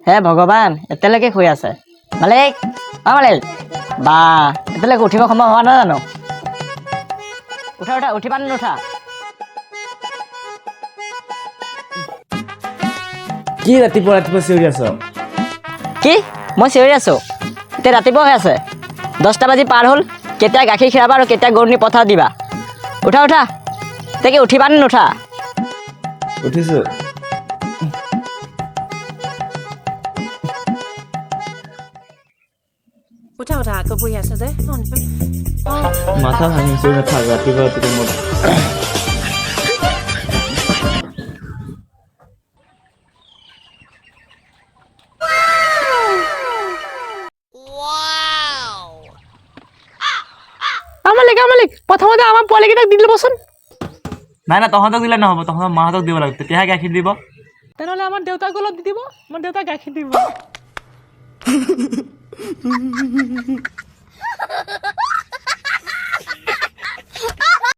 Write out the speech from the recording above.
হে ভগৱান এতিয়ালৈকে শুই আছে মালিক মালিক বা এতিয়ালৈকে উঠিব সময় হোৱা নাই জানো উঠা উঠা উঠিবা নে নুঠা কি ৰাতিপুৱা ৰাতিপুৱা চিঞৰি আছ কি মই চিঞৰি আছোঁ এতিয়া ৰাতিপুৱা হৈ আছে 10টা বাজি পাৰ হ'ল কেতিয়া গাখীৰ খীৰাবা আৰু কেতিয়া গৰু নি পথাৰত দিবা উঠা উঠা তাকে উঠিবা নে নুঠা উঠিছো উঠা উঠা আকৌ বহি আছে যে মাথা ভাঙিছো নাথাক ৰাতিপুৱা ৰাতিপুৱা মোক মালিক প্ৰথমতে আমাৰ পোৱালিকেইটাক দি দিবচোন নাই নাই তহঁতক দিলে নহ'ব তহঁতৰ মাহঁতক দিব লাগিব তেতিয়াহে গাখীৰ দিব তেনেহ'লে আমাৰ দেউতাক অলপ দি দিব আমাৰ দেউতাক গাখীৰ দিব